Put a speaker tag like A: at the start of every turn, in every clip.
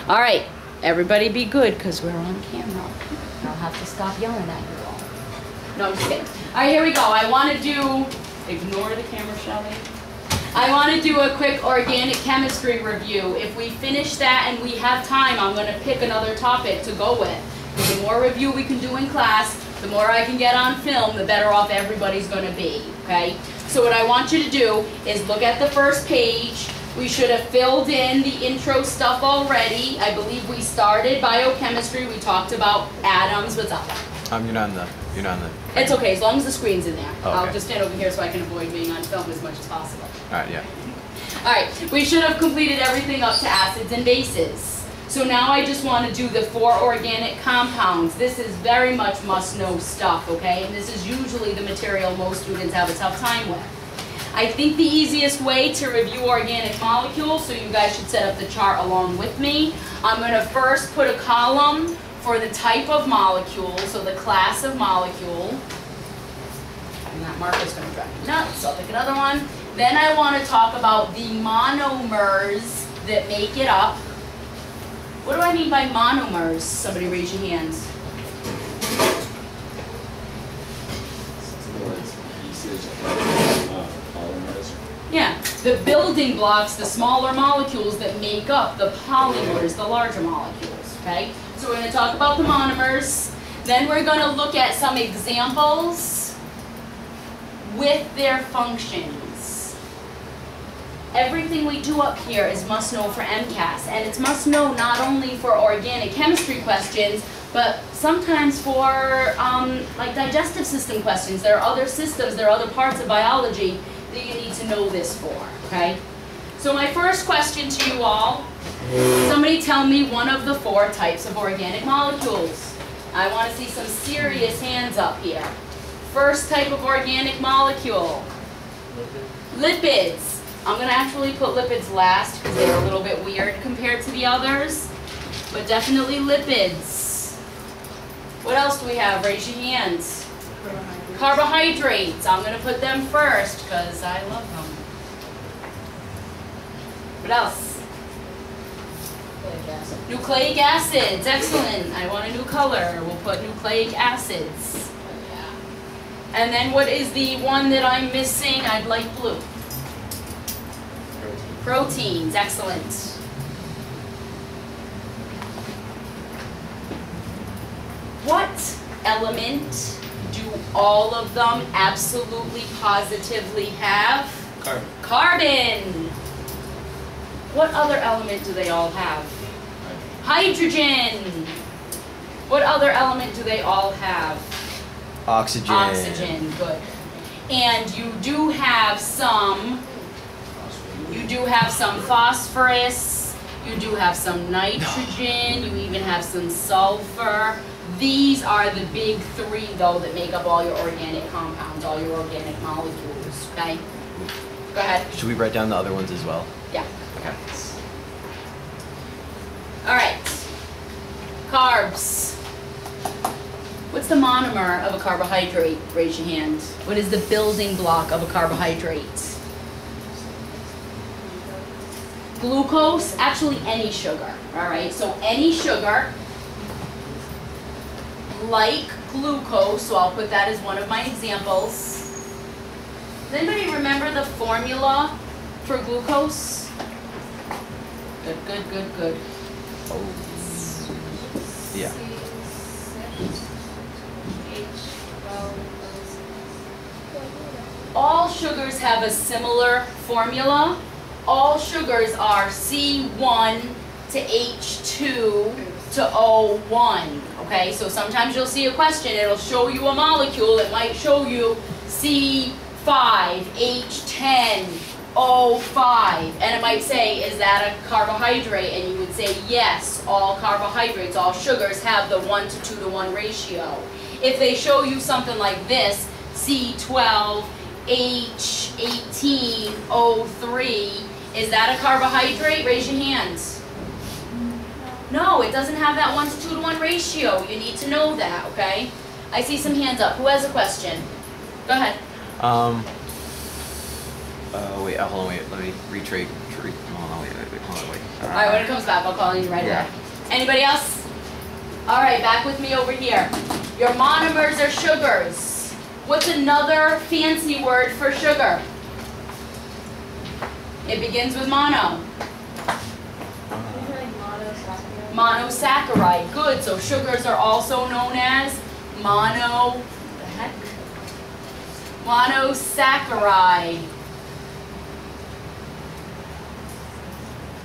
A: All right, everybody be good because we're on camera. I'll have to stop yelling at you all. No, I'm just kidding. All right, here we go. I want to do, ignore the camera, shall we? I want to do a quick organic chemistry review. If we finish that and we have time, I'm going to pick another topic to go with. The more review we can do in class, the more I can get on film, the better off everybody's going to be, okay? So what I want you to do is look at the first page. We should have filled in the intro stuff already. I believe we started biochemistry. We talked about atoms. What's up?
B: You're not in the.
A: It's okay, as long as the screen's in there.
B: Oh, okay.
A: I'll just stand over here so I can avoid being on film as much as possible.
B: All right, yeah.
A: All right, we should have completed everything up to acids and bases. So now I just want to do the 4 organic compounds. This is very much must-know stuff, okay? And this is usually the material most students have a tough time with. I think the easiest way to review organic molecules, so you guys should set up the chart along with me. I'm going to first put a column for the type of molecule, so the class of molecule. And that marker's going to drive me nuts, so I'll pick another one. Then I want to talk about the monomers that make it up. What do I mean by monomers? Somebody raise your hands. Yeah, the building blocks, the smaller molecules that make up the polymers, the larger molecules, okay? So we're going to talk about the monomers. Then we're going to look at some examples with their functions. Everything we do up here is must know for MCAS, and it's must know not only for organic chemistry questions, but sometimes for like digestive system questions. There are other systems, there are other parts of biology that you need to know this for, okay? So my first question to you all, somebody tell me one of the 4 types of organic molecules. I want to see some serious hands up here. First type of organic molecule. Lipids. I'm going to actually put lipids last because they're a little bit weird compared to the others, but definitely lipids. What else do we have? Raise your hands. Carbohydrates. I'm going to put them first because I love them. What else? Nucleic acids. Excellent. I want a new color. We'll put nucleic acids. And then what is the one that I'm missing? I'd like blue. Proteins. Excellent. What element do all of them absolutely positively have?
B: Carbon.
A: Carbon. What other element do they all have? Hydrogen. What other element do they all have?
B: Oxygen.
A: Oxygen, good. And you do have some phosphorus, you do have some nitrogen, you even have some sulfur. These are the big 3, though, that make up all your organic compounds, all your organic molecules, okay? Go ahead.
B: Should we write down the other ones as well?
A: Yeah.
B: Okay.
A: All right. Carbs. What's the monomer of a carbohydrate? Raise your hand. What is the building block of a carbohydrate? Glucose, actually any sugar, all right? So any sugar, like glucose, so I'll put that as one of my examples. Does anybody remember the formula for glucose? Good, good, good, good.
B: Oh. Yeah.
A: All sugars have a similar formula. All sugars are C1 to H2 to O1, okay? So sometimes you'll see a question, it'll show you a molecule, it might show you C5, H10, O5, and it might say, is that a carbohydrate? And you would say, yes, all carbohydrates, all sugars have the 1 to 2 to 1 ratio. If they show you something like this, C12, H18, O3, is that a carbohydrate? Raise your hands. No, it doesn't have that 1 to 2 to 1 ratio. You need to know that, okay? I see some hands up. Who has a question? Go ahead.
B: Wait, hold on, wait. Let me retrace. Hold on, wait. Hold on, wait.
A: All right, when it comes back, I'll call you right
B: Yeah.
A: back. Anybody else? All right, back with me over here. Your monomers are sugars. What's another fancy word for sugar? It begins with mono. Monosaccharide. Good. So sugars are also known as monosaccharide.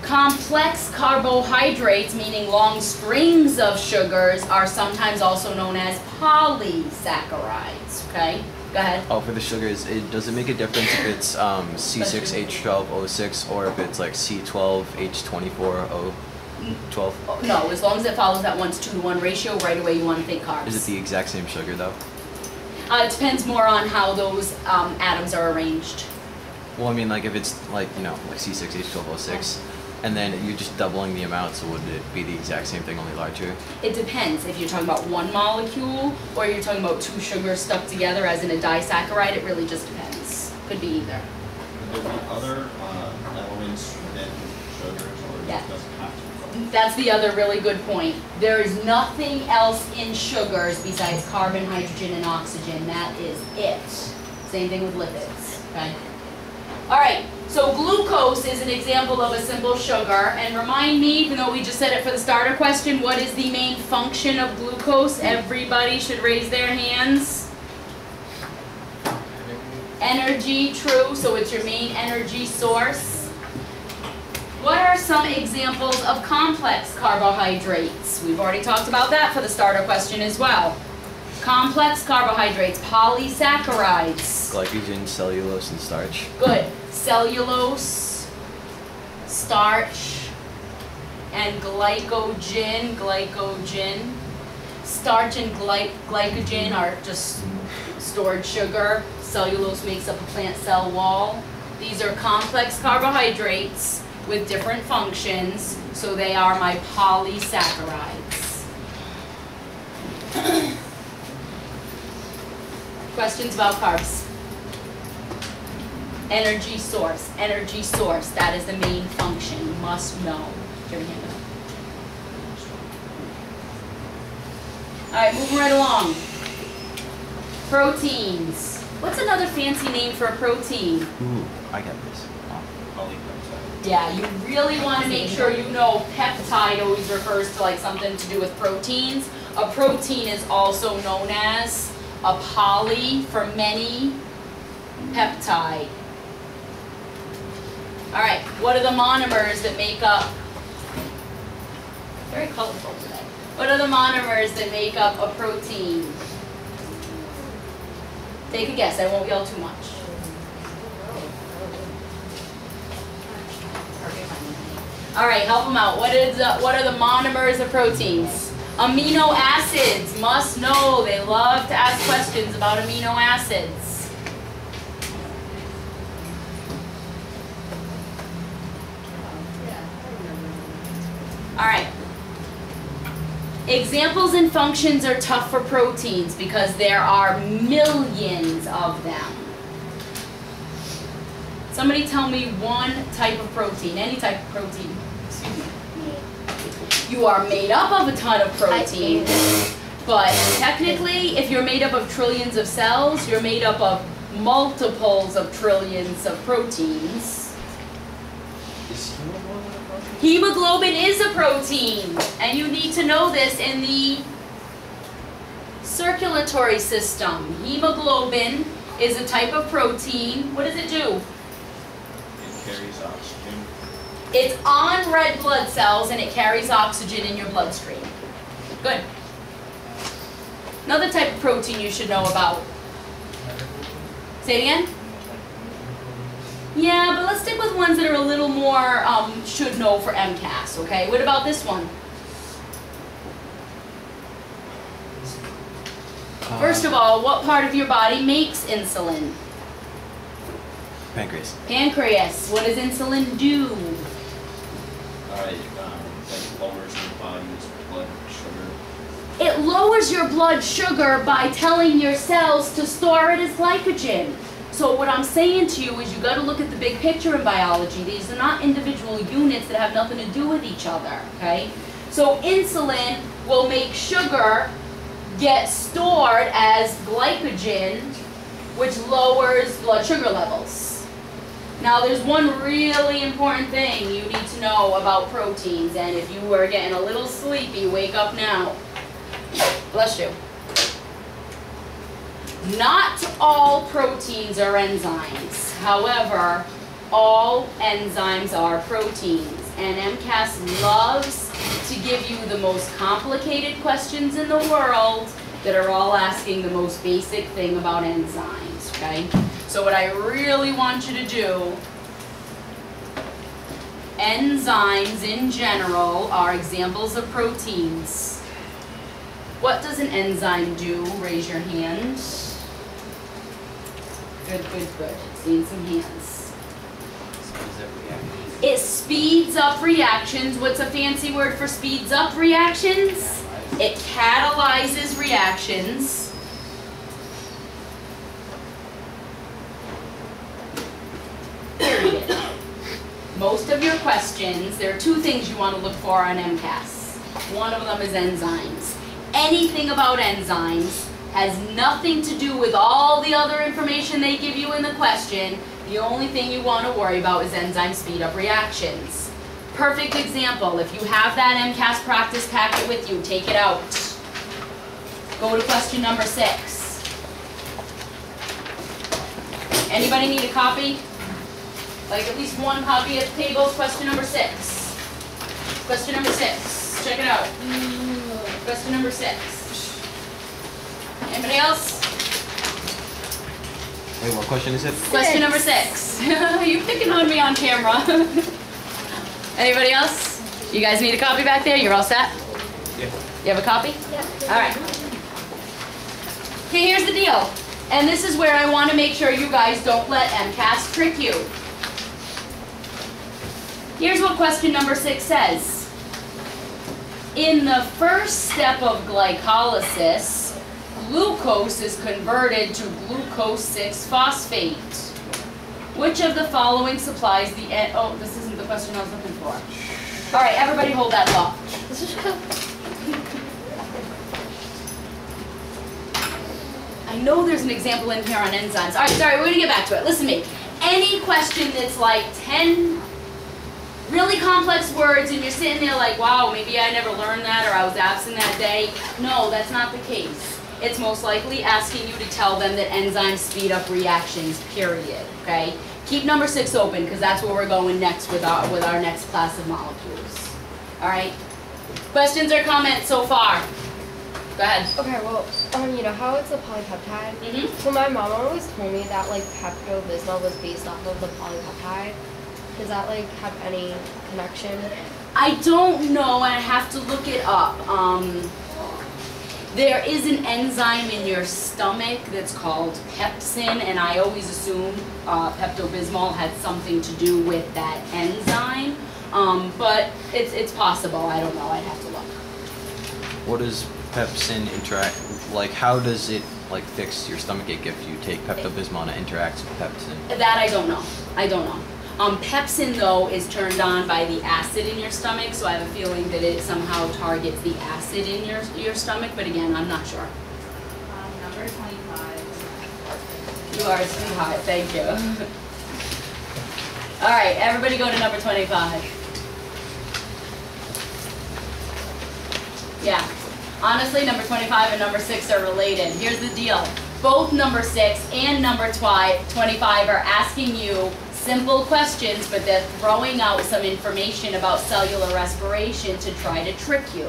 A: Complex carbohydrates, meaning long strings of sugars, are sometimes also known as polysaccharides. Okay? Go ahead.
B: Oh, for the sugars, does it make a difference if it's C6H12O6 or if it's like C12H24O12?
A: No, as long as it follows that 1:1 ratio, right away you want to think carbs.
B: Is it the exact same sugar though?
A: It depends more on how those atoms are arranged.
B: Well, I mean, like if it's like, you know, like C6H12O6, and then you're just doubling the amount, so would it be the exact same thing, only larger?
A: It depends if you're talking about one molecule or you're talking about two sugars stuck together as in a disaccharide. It really just depends. Could be either.
C: Could there be other elements within sugars, or it
A: Yeah.
C: just doesn't have to?
A: That's the other really good point. There is nothing else in sugars besides carbon, hydrogen, and oxygen. That is it. Same thing with lipids. Okay? All right. So glucose is an example of a simple sugar. And remind me, even though we just said it for the starter question, what is the main function of glucose? Everybody should raise their hands. Energy, true. So it's your main energy source. What are some examples of complex carbohydrates? We've already talked about that for the starter question as well. Complex carbohydrates, polysaccharides.
B: Glycogen, cellulose, and starch.
A: Good. Cellulose, starch, and glycogen. Starch and glycogen are just stored sugar. Cellulose makes up a plant cell wall. These are complex carbohydrates with different functions, so they are my polysaccharides. Questions about carbs? Energy source, that is the main function, you must know. Give me a hand up. All right, moving right along. Proteins. What's another fancy name for a protein?
B: Ooh, I got this.
C: Polypeptide.
A: Yeah, you really want to make sure you know peptide always refers to like something to do with proteins. A protein is also known as a poly for many peptide. All right, what are the monomers that make up, very colorful today. What are the monomers that make up a protein? Take a guess, I won't yell too much. All right, help them out. What are the monomers of proteins? Amino acids, must know. They love to ask questions about amino acids. All right. Examples and functions are tough for proteins because there are millions of them. Somebody tell me one type of protein, any type of protein. Excuse me. You are made up of a ton of protein, but technically, if you're made up of trillions of cells, you're made up of multiples of trillions of proteins.
C: Is hemoglobin a protein?
A: Hemoglobin is a protein, and you need to know this in the circulatory system. Hemoglobin is a type of protein. What does it do?
C: It carries oxygen.
A: It's on red blood cells and it carries oxygen in your bloodstream. Good. Another type of protein you should know about. Say it again? Yeah, but let's stick with ones that are a little more should know for MCAS, okay? What about this one? First of all, what part of your body makes insulin?
B: Pancreas.
A: Pancreas. What does insulin do?
C: Like lowers your body's blood sugar.
A: It lowers your blood sugar by telling your cells to store it as glycogen. So what I'm saying to you is you got to look at the big picture in biology. These are not individual units that have nothing to do with each other, okay? So insulin will make sugar get stored as glycogen, which lowers blood sugar levels. Now there's one really important thing you need to know about proteins, and if you are getting a little sleepy, wake up now. Bless you. Not all proteins are enzymes. However, all enzymes are proteins. And MCAS loves to give you the most complicated questions in the world that are all asking the most basic thing about enzymes, okay? So what I really want you to do, enzymes in general are examples of proteins. What does an enzyme do? Raise your hand. Good, good, good. Seeing some hands. It speeds up reactions. What's a fancy word for speeds up reactions? It catalyzes reactions. Period. Most of your questions, there are two things you want to look for on MCAS. One of them is enzymes. Anything about enzymes has nothing to do with all the other information they give you in the question. The only thing you want to worry about is enzyme speed up reactions. Perfect example, if you have that MCAS practice packet with you, take it out. Go to question number 6. Anybody need a copy? Like at least one copy at the table, question number 6. Question number 6, check it out. Question number 6. Anybody else?
B: Wait, what question is it?
A: Question number 6. You picking on me on camera. Anybody else? You guys need a copy back there? You're all set?
B: Yeah.
A: You have a copy?
D: Yeah.
A: All right. Okay, here's the deal. And this is where I want to make sure you guys don't let MCAS trick you. Here's what question number 6 says. In the first step of glycolysis, glucose is converted to glucose 6-phosphate. Which of the following supplies the oh, this isn't the question I was looking for. All right, everybody hold that thought. I know there's an example in here on enzymes. All right, sorry, we're gonna get back to it. Listen to me. Any question that's like 10 really complex words and you're sitting there like, wow, maybe I never learned that or I was absent that day. No, that's not the case. It's most likely asking you to tell them that enzymes speed up reactions, period, okay? Keep number 6 open because that's where we're going next with our next class of molecules. All right? Questions or comments so far? Go ahead.
D: Okay, well, you know how it's a polypeptide?
A: Mm-hmm.
D: So my mom always told me that like Pepto-Bismol was based off of the polypeptide. Does that like have any connection?
A: I don't know, and I have to look it up. There is an enzyme in your stomach that's called pepsin, and I always assumed Pepto-Bismol had something to do with that enzyme. But it's possible. I don't know. I'd have to look.
B: What does pepsin interact, like how does it like fix your stomachache if you take Pepto-Bismol and it interacts with pepsin?
A: That I don't know. I don't know. Pepsin, though, is turned on by the acid in your stomach, so I have a feeling that it somehow targets the acid in your stomach, but again, I'm not sure.
E: Number 25.
A: You are a sweetheart, thank you. All right, everybody go to number 25. Yeah, honestly, number 25 and number 6 are related. Here's the deal. Both number 6 and number 25 are asking you simple questions, but they're throwing out some information about cellular respiration to try to trick you.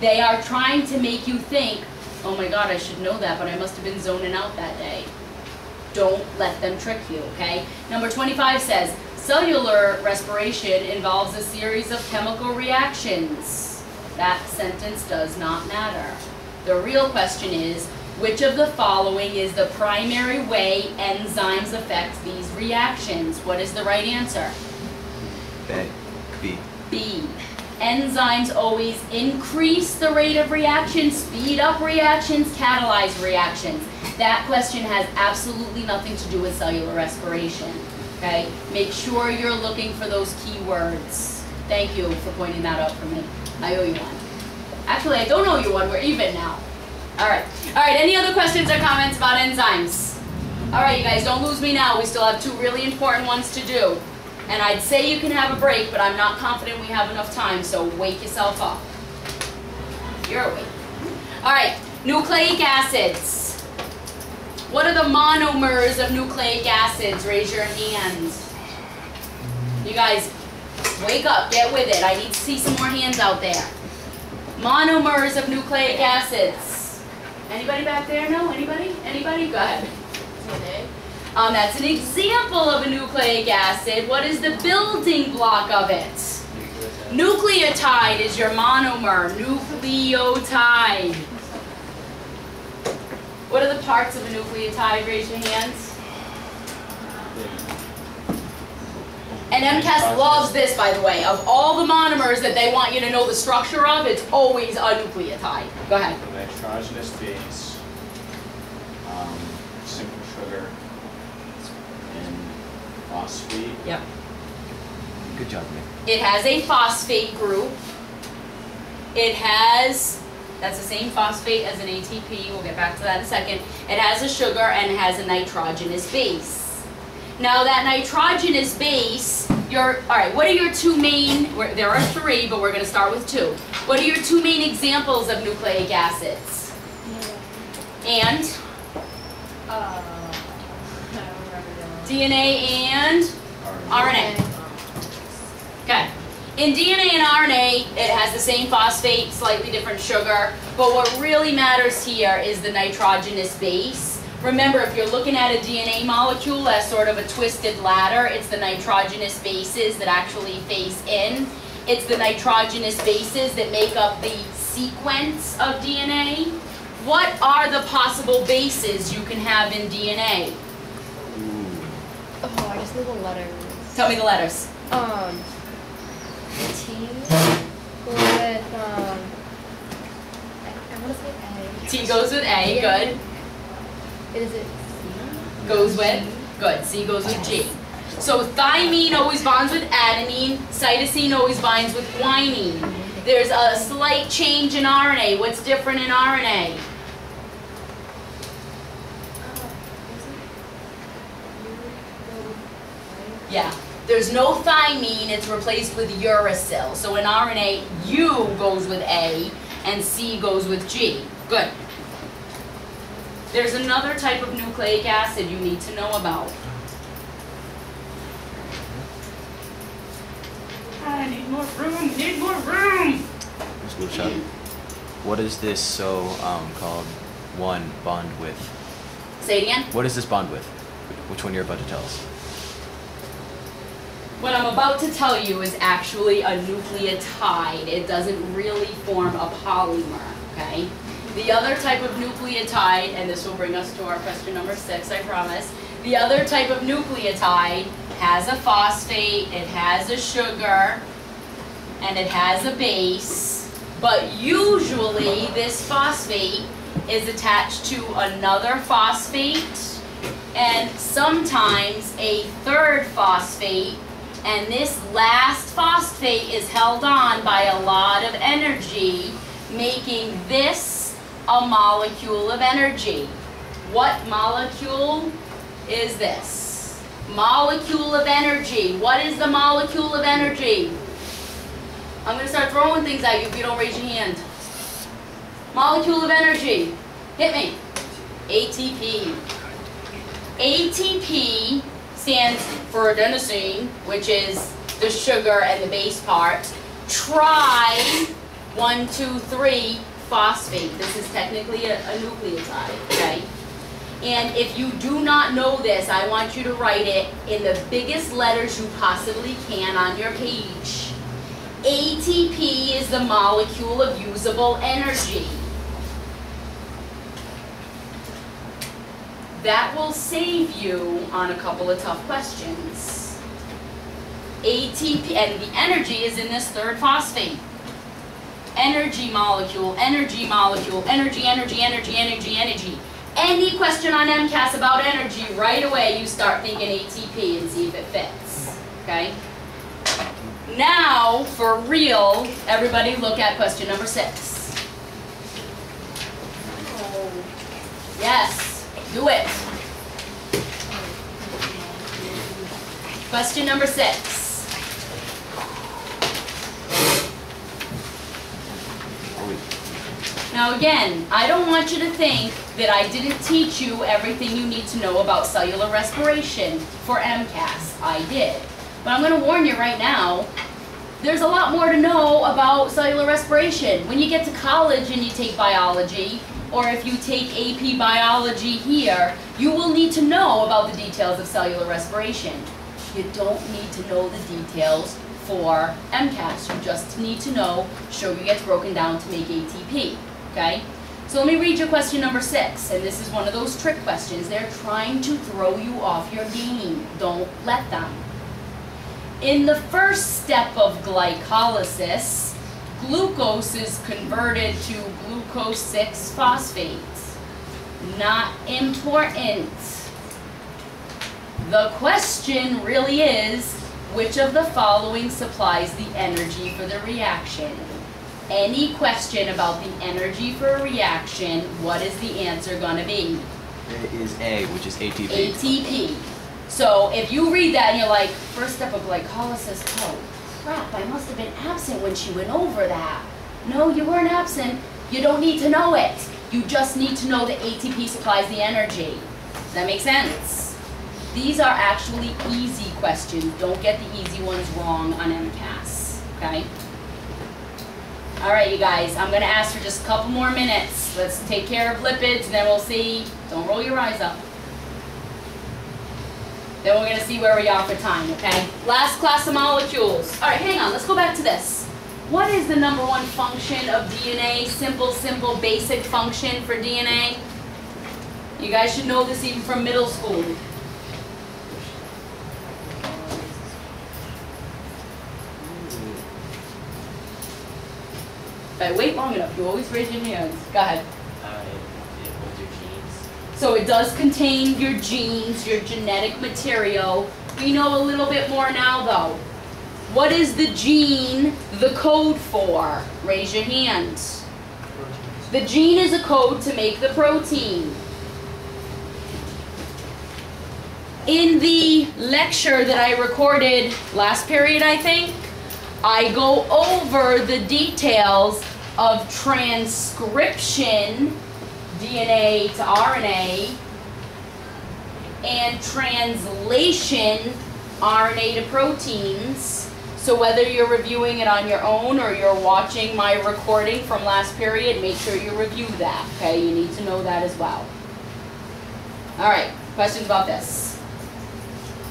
A: They are trying to make you think, oh my God, I should know that, but I must have been zoning out that day. Don't let them trick you, okay? Number 25 says, cellular respiration involves a series of chemical reactions. That sentence does not matter. The real question is, which of the following is the primary way enzymes affect these reactions? What is the right answer?
B: B.
A: B. Enzymes always increase the rate of reaction, speed up reactions, catalyze reactions. That question has absolutely nothing to do with cellular respiration, okay? Make sure you're looking for those keywords. Thank you for pointing that out for me. I owe you one. Actually, I don't owe you one, we're even now. All right, any other questions or comments about enzymes? All right, you guys, don't lose me now. We still have 2 really important ones to do. And I'd say you can have a break, but I'm not confident we have enough time, so wake yourself up. You're awake. All right, nucleic acids. What are the monomers of nucleic acids? Raise your hands. You guys, wake up, get with it. I need to see some more hands out there. Monomers of nucleic acids. Anybody back there? No? Anybody? Anybody? Go ahead. That's an example of a nucleic acid. What is the building block of it? Nucleotide is your monomer. Nucleotide. What are the parts of a nucleotide? Raise your hands. And MCAS loves this, by the way. Of all the monomers that they want you to know the structure of, it's always a nucleotide. Go ahead.
C: The nitrogenous base, simple sugar, and phosphate.
A: Yep.
B: Good job, man.
A: It has a phosphate group. It has, that's the same phosphate as an ATP. We'll get back to that in a second. It has a sugar and it has a nitrogenous base. Now that nitrogenous base, all right, what are your 2 main, there are 3, but we're going to start with 2. What are your 2 main examples of nucleic acids? And? DNA and RNA. Okay. In DNA and RNA, it has the same phosphate, slightly different sugar, but what really matters here is the nitrogenous base. Remember, if you're looking at a DNA molecule as sort of a twisted ladder, it's the nitrogenous bases that actually face in. It's the nitrogenous bases that make up the sequence of DNA. What are the possible bases you can have in DNA?
D: Oh, I just know the letters.
A: Tell me the letters.
D: T with, I want to say A.
A: T goes with A, good.
D: Is it C?
A: Goes with, good, C goes with G. So thymine always bonds with adenine, cytosine always binds with guanine. There's a slight change in RNA. What's different in RNA? Yeah, there's no thymine, it's replaced with uracil. So in RNA, U goes with A and C goes with G. Good. There's another type of nucleic acid you need to know about. I need more room, need more room!
B: School shot. What is this called one bond with?
A: Say it again.
B: What is this bond with? Which one you're about to tell us?
A: What I'm about to tell you is actually a nucleotide. It doesn't really form a polymer, okay? The other type of nucleotide, and this will bring us to our question number 6, I promise. The other type of nucleotide has a phosphate, it has a sugar, and it has a base. But usually this phosphate is attached to another phosphate, and sometimes a 3rd phosphate. And this last phosphate is held on by a lot of energy, making this a molecule of energy. What molecule is this? Molecule of energy. What is the molecule of energy? I'm going to start throwing things at you if you don't raise your hand. Molecule of energy. Hit me. ATP. ATP stands for adenosine, which is the sugar and the base part. Phosphate. This is technically a nucleotide, okay? And if you do not know this, I want you to write it in the biggest letters you possibly can on your page. ATP is the molecule of usable energy. That will save you on a couple of tough questions. ATP, and the energy is in this third phosphate. Energy molecule, energy molecule, energy, energy, energy, energy, energy. Any question on MCAS about energy, right away you start thinking ATP and see if it fits, okay? Now, for real, everybody look at question number 6. Yes, do it. Question number 6. Now again, I don't want you to think that I didn't teach you everything you need to know about cellular respiration for MCAS. I did. But I'm going to warn you right now, there's a lot more to know about cellular respiration. When you get to college and you take biology, or if you take AP biology here, you will need to know about the details of cellular respiration. You don't need to know the details for MCAS. You just need to know sugar gets broken down to make ATP. Okay? So let me read you question number 6, and this is one of those trick questions. They're trying to throw you off your game. Don't let them. In the first step of glycolysis, glucose is converted to glucose 6-phosphate. Not important. The question really is, which of the following supplies the energy for the reaction? Any question about the energy for a reaction, what is the answer going to be?
B: It is A, which is ATP.
A: ATP. So if you read that and you're like, first step of glycolysis, oh crap, I must have been absent when she went over that. No, you weren't absent. You don't need to know it. You just need to know that ATP supplies the energy. Does that make sense? These are actually easy questions. Don't get the easy ones wrong on MCAS, okay? All right, you guys, I'm gonna ask for just a couple more minutes. Let's take care of lipids, and then we'll see. Don't roll your eyes up. Then we're gonna see where we are for time, okay? Last class of molecules. All right, hang on, let's go back to this. What is the number 1 function of DNA? Simple, basic function for DNA? You guys should know this even from middle school. If I wait long enough, you always raise your hands. Go ahead.
E: With your genes.
A: So it does contain your genes, your genetic material. We know a little bit more now though. What is the gene the code for? Raise your hands. The gene is a code to make the protein. In the lecture that I recorded last period, I think, I go over the details of transcription, DNA to RNA, and translation, RNA to proteins. So whether you're reviewing it on your own or you're watching my recording from last period, make sure you review that, okay? You need to know that as well. All right, questions about this?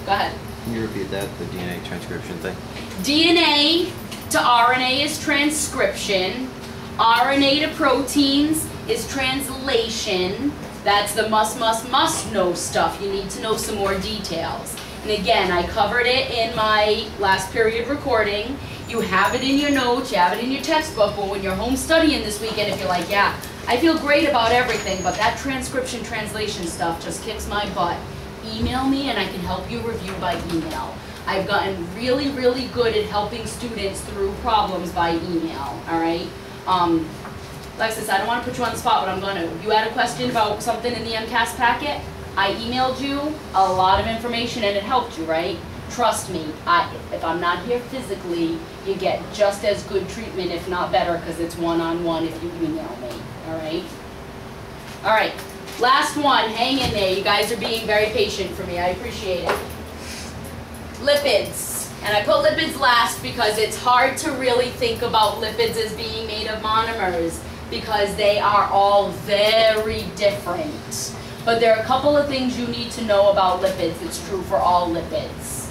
A: Go ahead.
B: Can you repeat that, the DNA transcription thing?
A: DNA to RNA is transcription. RNA to proteins is translation. That's the must know stuff. You need to know some more details. And again, I covered it in my last period recording. You have it in your notes, you have it in your textbook, but when you're home studying this weekend, if you're like, yeah, I feel great about everything, but that transcription translation stuff just kicks my butt, email me and I can help you review by email. I've gotten really, really good at helping students through problems by email, all right? Alexis, I don't want to put you on the spot, but I'm going to. You had a question about something in the MCAS packet? I emailed you a lot of information and it helped you, right? Trust me, if I'm not here physically, you get just as good treatment, if not better, because it's one-on-one if you email me, all right? All right, last one, hang in there. You guys are being very patient for me. I appreciate it. Lipids. And I put lipids last because it's hard to really think about lipids as being made of monomers because they are all very different. But there are a couple of things you need to know about lipids. It's true for all lipids.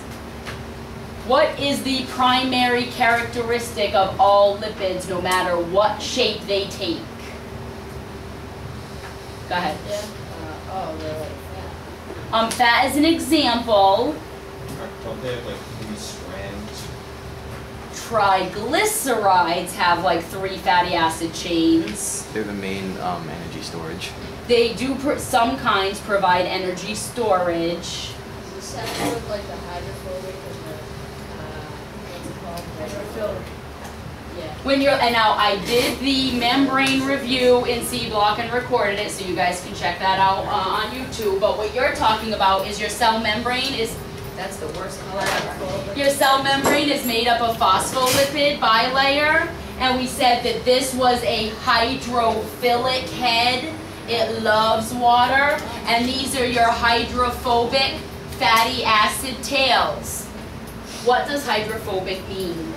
A: What is the primary characteristic of all lipids, no matter what shape they take? Go ahead.
D: Really?
A: Fat is an example.
C: Don't they have like 3 strands
A: triglycerides have like 3 fatty acid chains.
B: They're the main energy storage.
A: They do, some kinds provide energy storage.
F: This has with like the hydrophobic and the, what's it called? Hydrophilic. Yeah.
A: When you're, and now I did the membrane review in C block and recorded it, so you guys can check that out on YouTube. But what you're talking about is your cell membrane is, that's the worst color ever. Your cell membrane is made up of phospholipid bilayer, and we said that this was a hydrophilic head. It loves water, and these are your hydrophobic fatty acid tails. What does hydrophobic mean?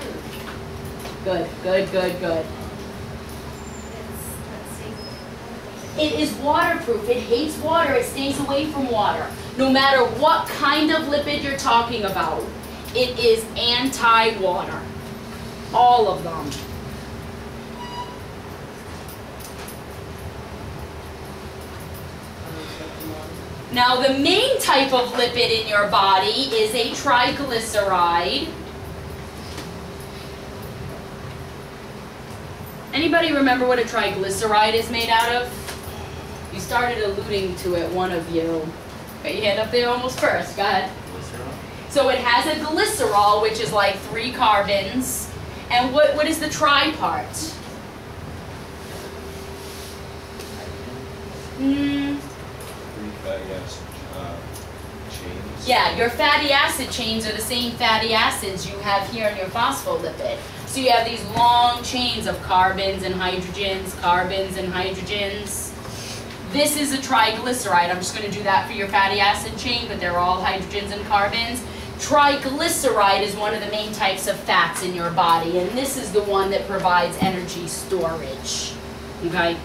A: Good, good, good, good. It is waterproof. It hates water. It stays away from water. No matter what kind of lipid you're talking about, it is anti-water. All of them. Now, the main type of lipid in your body is a triglyceride. Anybody remember what a triglyceride is made out of? You started alluding to it, one of you. Got your hand up there almost first. Go ahead.
E: Glycerol?
A: So it has a glycerol, which is like 3 carbons. And what is the tri part?
C: Three fatty acid chains.
A: Yeah, your fatty acid chains are the same fatty acids you have here in your phospholipid. So you have these long chains of carbons and hydrogens, carbons and hydrogens. This is a triglyceride. I'm just going to do that for your fatty acid chain, but they're all hydrogens and carbons. Triglyceride is one of the main types of fats in your body, and this is the one that provides energy storage. Okay?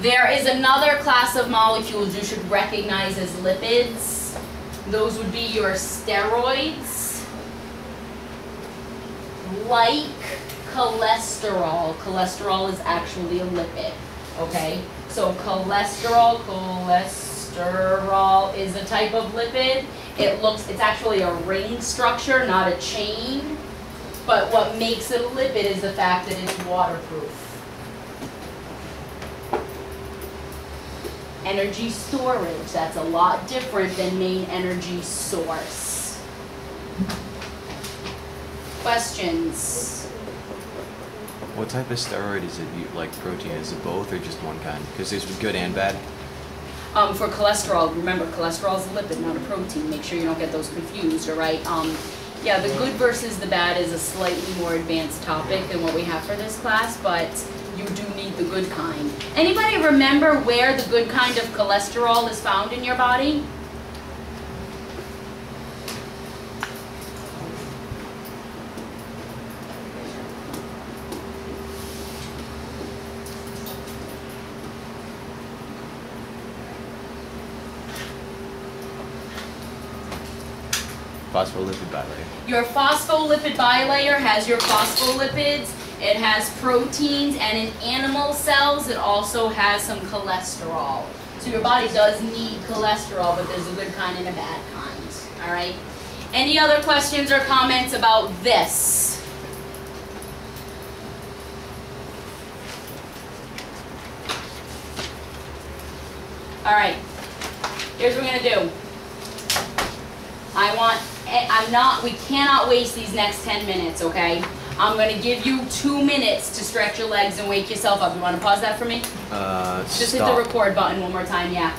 A: There is another class of molecules you should recognize as lipids. Those would be your steroids, like cholesterol. Cholesterol is actually a lipid, okay? So cholesterol is a type of lipid. It's actually a ring structure, not a chain. But what makes it a lipid is the fact that it's waterproof. Energy storage, that's a lot different than main energy source. Questions?
B: What type of steroid is it? Like protein? Is it both or just one kind? Because there's good and bad.
A: For cholesterol, remember cholesterol is a lipid, not a protein. Make sure you don't get those confused, all right? Yeah, the good versus the bad is a slightly more advanced topic than what we have for this class, but you do need the good kind. Anybody remember where the good kind of cholesterol is found in your body?
B: Phospholipid bilayer.
A: Your phospholipid bilayer has your phospholipids, it has proteins, and in animal cells it also has some cholesterol. So your body does need cholesterol, but there's a good kind and a bad kind, all right? Any other questions or comments about this? All right, here's what we're gonna do. We cannot waste these next 10 minutes, okay? I'm gonna give you 2 minutes to stretch your legs and wake yourself up. You wanna pause that for me? Just hit the record button one more time, yeah.